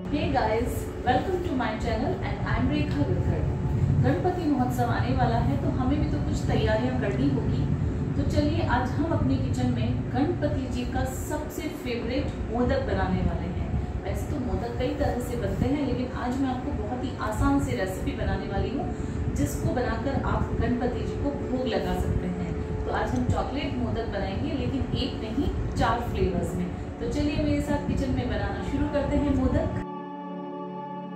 Hey guys, welcome to my channel and I'm रेखा गिरधर। गणपति महोत्सव आने वाला है तो हमें भी तो कुछ तैयारियां करनी होगी। तो चलिए आज हम अपने किचन में गणपति जी का सबसे फेवरेट मोदक बनाने वाले हैं। वैसे तो मोदक कई तरह से बनते हैं, लेकिन आज मैं आपको बहुत ही आसान सी रेसिपी बनाने वाली हूँ जिसको बनाकर आप गणपति जी को भोग लगा सकते हैं। तो आज हम चॉकलेट मोदक बनाएंगे, लेकिन एक नहीं 4 फ्लेवर्स में। तो चलिए मेरे साथ किचन में बनाना शुरू करते हैं मोदक।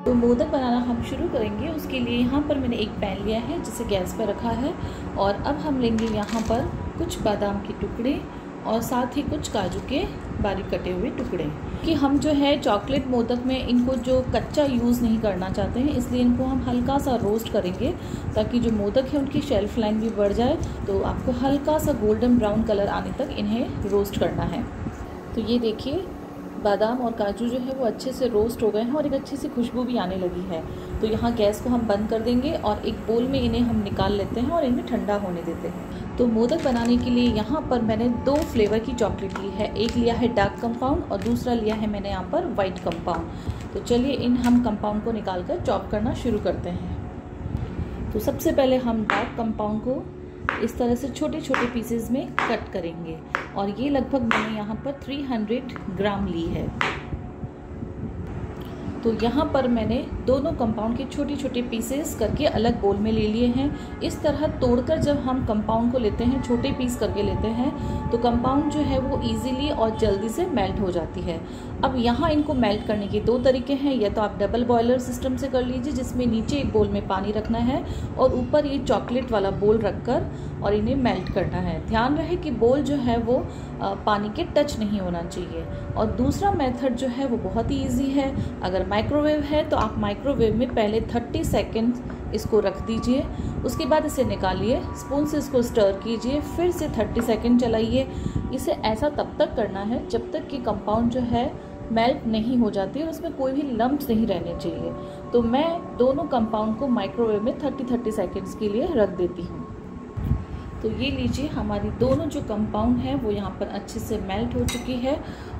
तो मोदक बनाना हम शुरू करेंगे। उसके लिए यहाँ पर मैंने एक पैन लिया है जिसे गैस पर रखा है, और अब हम लेंगे यहाँ पर कुछ बादाम के टुकड़े और साथ ही कुछ काजू के बारीक कटे हुए टुकड़े। कि हम जो है चॉकलेट मोदक में इनको जो कच्चा यूज़ नहीं करना चाहते हैं, इसलिए इनको हम हल्का सा रोस्ट करेंगे ताकि जो मोदक है उनकी शेल्फ लाइन भी बढ़ जाए। तो आपको हल्का सा गोल्डन ब्राउन कलर आने तक इन्हें रोस्ट करना है। तो ये देखिए बादाम और काजू जो है वो अच्छे से रोस्ट हो गए हैं और एक अच्छी सी खुशबू भी आने लगी है। तो यहाँ गैस को हम बंद कर देंगे और एक बोल में इन्हें हम निकाल लेते हैं और इन्हें ठंडा होने देते हैं। तो मोदक बनाने के लिए यहाँ पर मैंने 2 फ्लेवर की चॉकलेट ली है। एक लिया है डार्क कंपाउंड और दूसरा लिया है मैंने यहाँ पर वाइट कंपाउंड। तो चलिए हम कंपाउंड को निकाल कर चॉप करना शुरू करते हैं। तो सबसे पहले हम डार्क कंपाउंड को इस तरह से छोटे छोटे पीसेस में कट करेंगे, और ये लगभग मैंने यहाँ पर 300 ग्राम ली है। तो यहाँ पर मैंने दोनों कंपाउंड के छोटे छोटे पीसेस करके अलग बोल में ले लिए हैं। इस तरह तोड़कर जब हम कंपाउंड को लेते हैं, छोटे पीस करके लेते हैं, तो कंपाउंड जो है वो इजीली और जल्दी से मेल्ट हो जाती है। अब यहाँ इनको मेल्ट करने के 2 तरीके हैं। या तो आप डबल बॉयलर सिस्टम से कर लीजिए, जिसमें नीचे एक बोल में पानी रखना है और ऊपर ये चॉकलेट वाला बोल रखकर और इन्हें मेल्ट करना है। ध्यान रहे कि बोल जो है वो पानी के टच नहीं होना चाहिए। और दूसरा मेथड जो है वो बहुत ही ईजी है। अगर माइक्रोवेव है तो आप माइक्रोवेव में पहले 30 सेकेंड इसको रख दीजिए, उसके बाद इसे निकालिए, स्पून से इसको स्टर कीजिए, फिर से 30 सेकेंड चलाइए। इसे ऐसा तब तक करना है जब तक कि कंपाउंड जो है मेल्ट नहीं हो जाती और उसमें कोई भी लम्प्स नहीं रहने चाहिए। तो मैं दोनों कंपाउंड को माइक्रोवेव में 30 सेकेंड्स के लिए रख देती हूँ। तो ये लीजिए हमारी दोनों जो कंपाउंड है वो यहाँ पर अच्छे से मेल्ट हो चुकी है,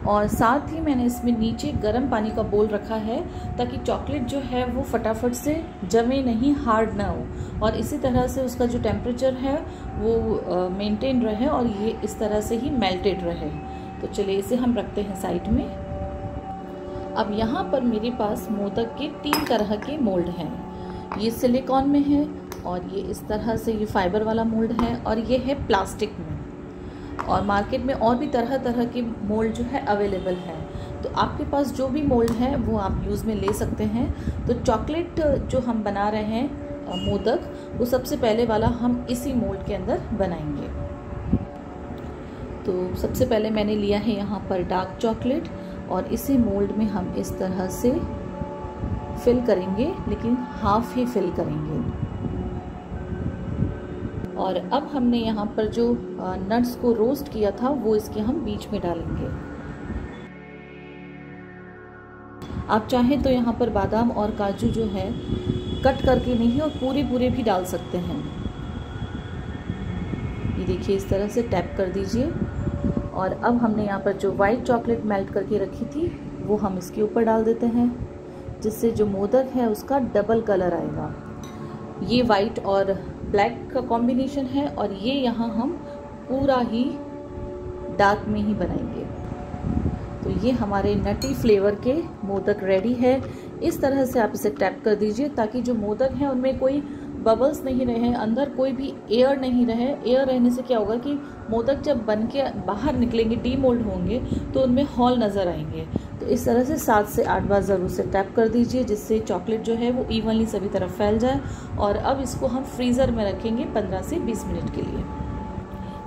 और साथ ही मैंने इसमें नीचे गर्म पानी का बोल रखा है ताकि चॉकलेट जो है वो फटाफट से जमे नहीं, हार्ड ना हो, और इसी तरह से उसका जो टेम्परेचर है वो मेंटेन रहे और ये इस तरह से ही मेल्टेड रहे। तो चलिए इसे हम रखते हैं साइड में। अब यहाँ पर मेरे पास मोदक के 3 तरह के मोल्ड हैं। ये सिलिकॉन में है, और ये इस तरह से ये फाइबर वाला मोल्ड है, और ये है प्लास्टिक में। और मार्केट में और भी तरह तरह के मोल्ड जो है अवेलेबल है। तो आपके पास जो भी मोल्ड है वो आप यूज़ में ले सकते हैं। तो चॉकलेट जो हम बना रहे हैं मोदक, वो सबसे पहले वाला हम इसी मोल्ड के अंदर बनाएंगे। तो सबसे पहले मैंने लिया है यहाँ पर डार्क चॉकलेट, और इसी मोल्ड में हम इस तरह से फिल करेंगे, लेकिन हाफ ही फिल करेंगे। और अब हमने यहाँ पर जो नट्स को रोस्ट किया था वो इसके हम बीच में डालेंगे। आप चाहें तो यहाँ पर बादाम और काजू जो है कट करके नहीं और पूरे भी डाल सकते हैं। ये देखिए इस तरह से टैप कर दीजिए। और अब हमने यहाँ पर जो वाइट चॉकलेट मेल्ट करके रखी थी वो हम इसके ऊपर डाल देते हैं, जिससे जो मोदक है उसका डबल कलर आएगा। ये वाइट और ब्लैक का कॉम्बिनेशन है, और ये यहाँ हम पूरा ही डार्क में ही बनाएंगे। तो ये हमारे नटी फ्लेवर के मोदक रेडी है। इस तरह से आप इसे टैप कर दीजिए ताकि जो मोदक हैं उनमें कोई बबल्स नहीं रहे, अंदर कोई भी एयर नहीं रहे। एयर रहने से क्या होगा कि मोदक जब बन के बाहर निकलेंगे, डीमोल्ड होंगे, तो उनमें हॉल नज़र आएंगे। तो इस तरह से 7 से 8 बार ज़रूर से टैप कर दीजिए, जिससे चॉकलेट जो है वो इवनली सभी तरफ फैल जाए। और अब इसको हम फ्रीज़र में रखेंगे 15 से 20 मिनट के लिए।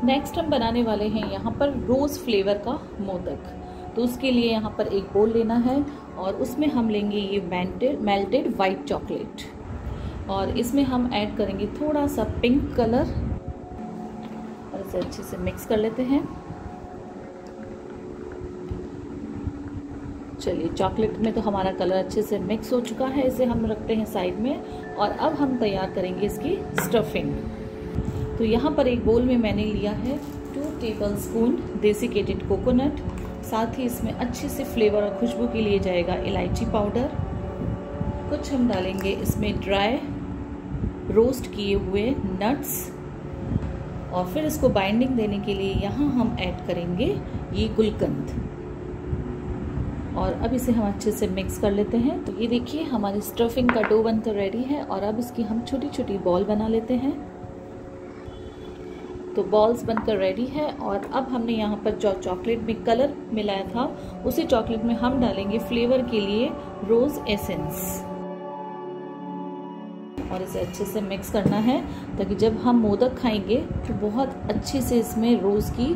नेक्स्ट हम बनाने वाले हैं यहाँ पर रोज़ फ्लेवर का मोदक। तो उसके लिए यहाँ पर एक बोल लेना है, और उसमें हम लेंगे ये मेल्टेड वाइट चॉकलेट, और इसमें हम ऐड करेंगे थोड़ा सा पिंक कलर, और इसे अच्छे से मिक्स कर लेते हैं। चलिए चॉकलेट में तो हमारा कलर अच्छे से मिक्स हो चुका है, इसे हम रखते हैं साइड में। और अब हम तैयार करेंगे इसकी स्टफिंग। तो यहाँ पर एक बोल में मैंने लिया है 2 टेबलस्पून डेसिकेटेड कोकोनट, साथ ही इसमें अच्छे से फ्लेवर और खुशबू के लिए जाएगा इलायची पाउडर। कुछ हम डालेंगे इसमें ड्राई रोस्ट किए हुए नट्स, और फिर इसको बाइंडिंग देने के लिए यहाँ हम ऐड करेंगे ये गुलकंद। और अब इसे हम अच्छे से मिक्स कर लेते हैं। तो ये देखिए हमारी स्टफिंग का डो बनकर रेडी है, और अब इसकी हम छोटी छोटी बॉल बना लेते हैं। तो बॉल्स बनकर रेडी है, और अब हमने यहाँ पर जो चॉकलेट में कलर मिलाया था उसी चॉकलेट में हम डालेंगे फ्लेवर के लिए रोज एसेंस, और इसे अच्छे से मिक्स करना है ताकि जब हम मोदक खाएंगे तो बहुत अच्छे से इसमें रोज की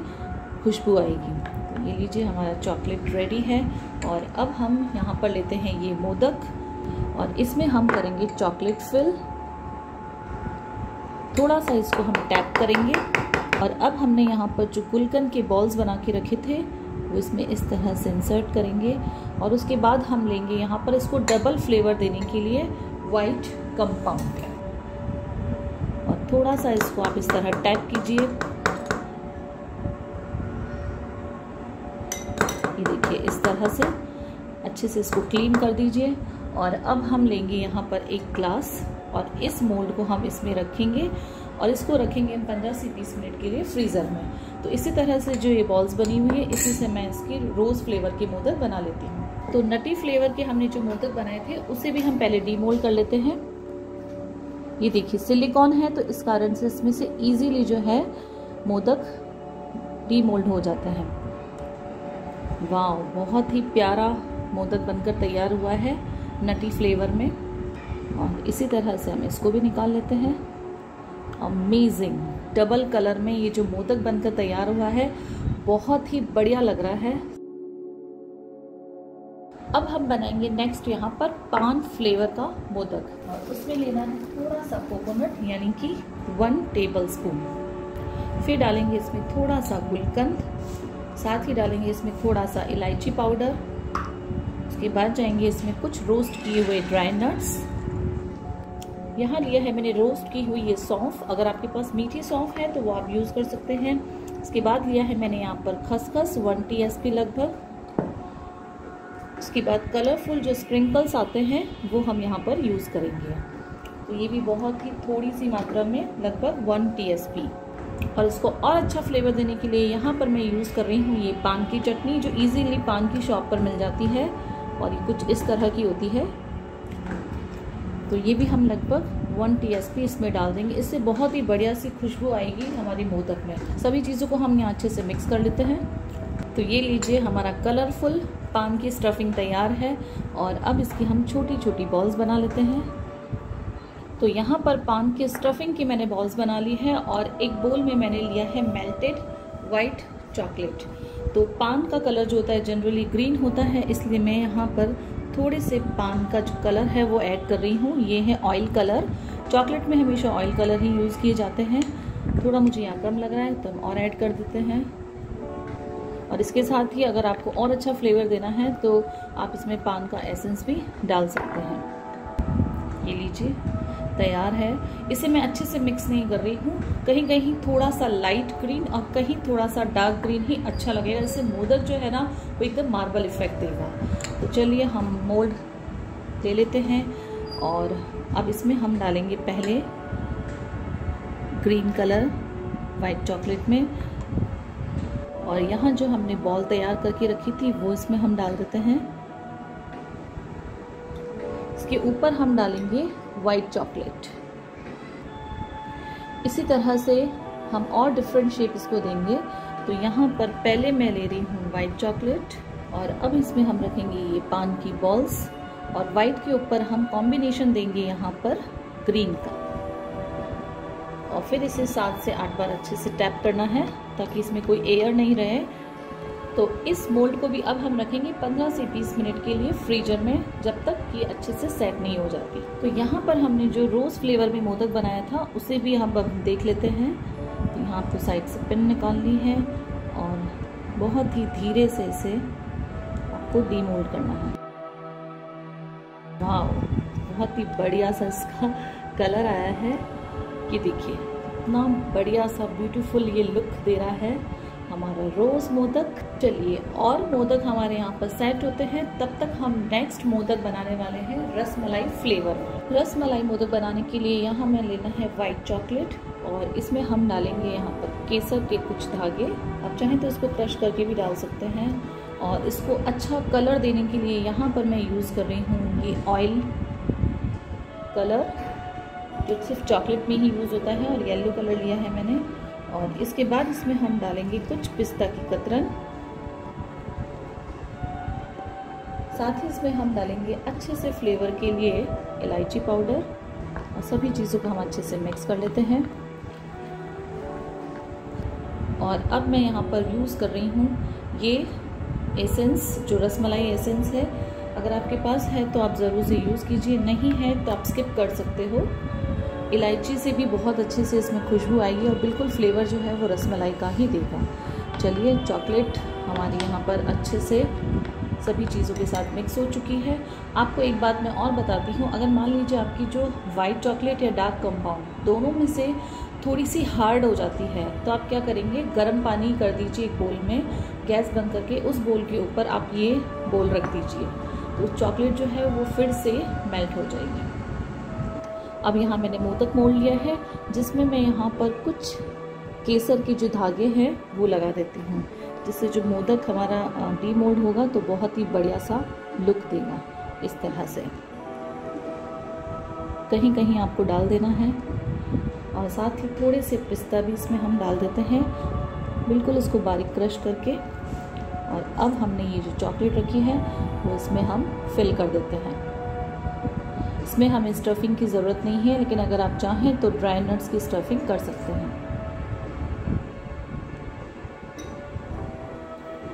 खुशबू आएगी। तो ये लीजिए हमारा चॉकलेट रेडी है, और अब हम यहाँ पर लेते हैं ये मोदक, और इसमें हम करेंगे चॉकलेट फिल। थोड़ा सा इसको हम टैप करेंगे, और अब हमने यहाँ पर जो गुलकंद के बॉल्स बना के रखे थे वो इसमें इस तरह से इंसर्ट करेंगे, और उसके बाद हम लेंगे यहाँ पर इसको डबल फ्लेवर देने के लिए वाइट कंपाउंड, और थोड़ा सा इसको आप इस तरह टैप कीजिए। ये देखिए इस तरह से अच्छे से इसको क्लीन कर दीजिए। और अब हम लेंगे यहाँ पर एक ग्लास, और इस मोल्ड को हम इसमें रखेंगे, और इसको रखेंगे हम 15 से 20 मिनट के लिए फ्रीज़र में। तो इसी तरह से जो ये बॉल्स बनी हुई है, इसी से मैं इसकी रोज़ फ्लेवर के मोदक बना लेती हूँ। तो नटी फ्लेवर के हमने जो मोदक बनाए थे उसे भी हम पहले डीमोल्ड कर लेते हैं। ये देखिए सिलिकॉन है, तो इस कारण से इसमें से इजीली जो है मोदक डीमोल्ड हो जाता है। वाह, बहुत ही प्यारा मोदक बनकर तैयार हुआ है नटी फ्लेवर में, और इसी तरह से हम इसको भी निकाल लेते हैं। अमेजिंग डबल कलर में ये जो मोदक बनकर तैयार हुआ है, बहुत ही बढ़िया लग रहा है। अब हम बनाएंगे नेक्स्ट यहाँ पर पान फ्लेवर का मोदक, और उसमें लेना है थोड़ा सा कोकोनट यानी कि 1 टेबलस्पून। फिर डालेंगे इसमें थोड़ा सा गुलकंद, साथ ही डालेंगे इसमें थोड़ा सा इलायची पाउडर। उसके बाद जाएंगे इसमें कुछ रोस्ट किए हुए ड्राई नट्स। यहाँ लिया है मैंने रोस्ट की हुई ये सौंफ, अगर आपके पास मीठी सौंफ है तो वो आप यूज़ कर सकते हैं। इसके बाद लिया है मैंने यहाँ पर खसखस 1 टीएसपी लगभग। उसके बाद कलरफुल जो स्प्रिंकल्स आते हैं वो हम यहाँ पर यूज़ करेंगे, तो ये भी बहुत ही थोड़ी सी मात्रा में लगभग 1 टीएसपी। और इसको और अच्छा फ्लेवर देने के लिए यहाँ पर मैं यूज़ कर रही हूँ ये पान की चटनी, जो इजीली पान की शॉप पर मिल जाती है, और ये कुछ इस तरह की होती है। तो ये भी हम लगभग 1 टीएसपी इसमें डाल देंगे, इससे बहुत ही बढ़िया सी खुशबू आएगी हमारी मोदक में। सभी चीज़ों को हम यहाँ अच्छे से मिक्स कर लेते हैं। तो ये लीजिए हमारा कलरफुल पान की स्टफिंग तैयार है, और अब इसकी हम छोटी छोटी बॉल्स बना लेते हैं। तो यहाँ पर पान की स्टफिंग की मैंने बॉल्स बना ली है, और एक बोल में मैंने लिया है मेल्टेड वाइट चॉकलेट। तो पान का कलर जो होता है जनरली ग्रीन होता है, इसलिए मैं यहाँ पर थोड़े से पान का जो कलर है वो ऐड कर रही हूँ। ये है ऑयल कलर, चॉकलेट में हमेशा ऑयल कलर ही यूज़ किए जाते हैं। थोड़ा मुझे यहाँ कम लग रहा है तो हम और ऐड कर देते हैं। और इसके साथ ही अगर आपको और अच्छा फ्लेवर देना है तो आप इसमें पान का एसेंस भी डाल सकते हैं। ये लीजिए तैयार है। इसे मैं अच्छे से मिक्स नहीं कर रही हूँ, कहीं कहीं थोड़ा सा लाइट ग्रीन और कहीं थोड़ा सा डार्क ग्रीन ही अच्छा लगेगा। इससे मोदक जो है ना वो एकदम मार्बल इफेक्ट देगा। तो चलिए हम मोल्ड ले लेते हैं, और अब इसमें हम डालेंगे पहले ग्रीन कलर वाइट चॉकलेट में, और यहाँ जो हमने बॉल तैयार करके रखी थी वो इसमें हम डाल देते हैं। इसके ऊपर हम डालेंगे वाइट चॉकलेट। इसी तरह से हम और डिफरेंट शेप इसको देंगे। तो यहाँ पर पहले मैं ले रही हूँ वाइट चॉकलेट, और अब इसमें हम रखेंगे ये पान की बॉल्स, और वाइट के ऊपर हम कॉम्बिनेशन देंगे यहाँ पर ग्रीन का, और फिर इसे 7 से 8 बार अच्छे से टैप करना है ताकि इसमें कोई एयर नहीं रहे। तो इस मोल्ड को भी अब हम रखेंगे 15 से 20 मिनट के लिए फ्रीजर में, जब तक ये अच्छे से सेट नहीं हो जाती। तो यहाँ पर हमने जो रोज़ फ्लेवर में मोदक बनाया था उसे भी हम अब देख लेते हैं। तो यहाँ तो साइड से पिन निकालनी है, और बहुत ही धीरे से इसे आपको डीमोल्ड करना है। वाह, बहुत ही बढ़िया सा इसका कलर आया है। ये देखिए इतना बढ़िया सा ब्यूटीफुल ये लुक दे रहा है हमारा रोज़ मोदक। चलिए, और मोदक हमारे यहाँ पर सेट होते हैं, तब तक हम नेक्स्ट मोदक बनाने वाले हैं रसमलाई फ्लेवर। रसमलाई मोदक बनाने के लिए यहाँ हमें लेना है वाइट चॉकलेट, और इसमें हम डालेंगे यहाँ पर केसर के कुछ धागे। आप चाहें तो इसको क्रश करके भी डाल सकते हैं। और इसको अच्छा कलर देने के लिए यहाँ पर मैं यूज़ कर रही हूँ ये ऑयल कलर, जो सिर्फ चॉकलेट में ही यूज़ होता है, और येलो कलर लिया है मैंने। और इसके बाद इसमें हम डालेंगे कुछ पिस्ता की कतरन, साथ ही इसमें हम डालेंगे अच्छे से फ्लेवर के लिए इलायची पाउडर, और सभी चीज़ों को हम अच्छे से मिक्स कर लेते हैं। और अब मैं यहाँ पर यूज़ कर रही हूँ ये एसेंस, जो रसमलाई एसेंस है। अगर आपके पास है तो आप ज़रूर से यूज़ कीजिए, नहीं है तो आप स्किप कर सकते हो। इलायची से भी बहुत अच्छे से इसमें खुशबू आएगी, और बिल्कुल फ्लेवर जो है वो रसमलाई का ही देगा। चलिए, चॉकलेट हमारी यहाँ पर अच्छे से सभी चीज़ों के साथ मिक्स हो चुकी है। आपको एक बात मैं और बताती हूँ, अगर मान लीजिए आपकी जो वाइट चॉकलेट या डार्क कंपाउंड दोनों में से थोड़ी सी हार्ड हो जाती है, तो आप क्या करेंगे, गर्म पानी कर दीजिए एक बोल में, गैस बंद करके उस बोल के ऊपर आप ये बोल रख दीजिए, तो चॉकलेट जो है वो फिर से मेल्ट हो जाएगी। अब यहाँ मैंने मोदक मोड़ लिया है, जिसमें मैं यहाँ पर कुछ केसर के जो धागे हैं वो लगा देती हूँ, जिससे जो मोदक हमारा डीमोल्ड होगा तो बहुत ही बढ़िया सा लुक देगा। इस तरह से कहीं कहीं आपको डाल देना है, और साथ ही थोड़े से पिस्ता भी इसमें हम डाल देते हैं, बिल्कुल इसको बारीक क्रश करके। और अब हमने ये जो चॉकलेट रखी है वो इसमें हम फिल कर देते हैं। इसमें हमें स्टफिंग की ज़रूरत नहीं है, लेकिन अगर आप चाहें तो ड्राई नट्स की स्टफिंग कर सकते हैं।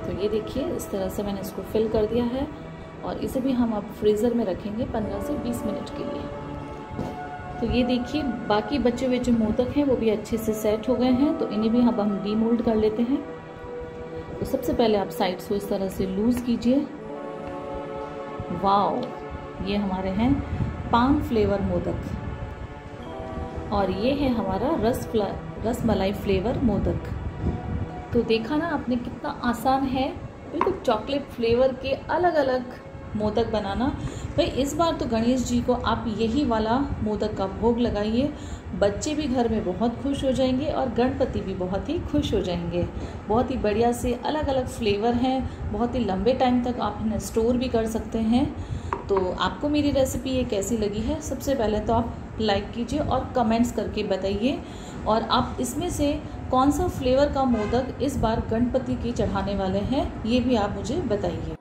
तो ये देखिए, इस तरह से मैंने इसको फिल कर दिया है, और इसे भी हम अब फ्रीज़र में रखेंगे 15 से 20 मिनट के लिए। तो ये देखिए, बाकी बचे हुए जो मोदक हैं वो भी अच्छे से सेट हो गए हैं, तो इन्हें भी अब हम डीमोल्ड कर लेते हैं। तो सबसे पहले आप साइड्स को इस तरह से लूज कीजिए। वाओ, ये हमारे हैं पान फ्लेवर मोदक, और ये है हमारा रसमलाई फ्लेवर मोदक। तो देखा ना आपने, कितना आसान है बिल्कुल चॉकलेट फ्लेवर के अलग अलग मोदक बनाना। भाई इस बार तो गणेश जी को आप यही वाला मोदक का भोग लगाइए, बच्चे भी घर में बहुत खुश हो जाएंगे, और गणपति भी बहुत ही खुश हो जाएंगे। बहुत ही बढ़िया से अलग अलग फ्लेवर हैं, बहुत ही लंबे टाइम तक आप इन्हें स्टोर भी कर सकते हैं। तो आपको मेरी रेसिपी ये कैसी लगी है, सबसे पहले तो आप लाइक कीजिए और कमेंट्स करके बताइए, और आप इसमें से कौन सा फ्लेवर का मोदक इस बार गणपति की चढ़ाने वाले हैं ये भी आप मुझे बताइए।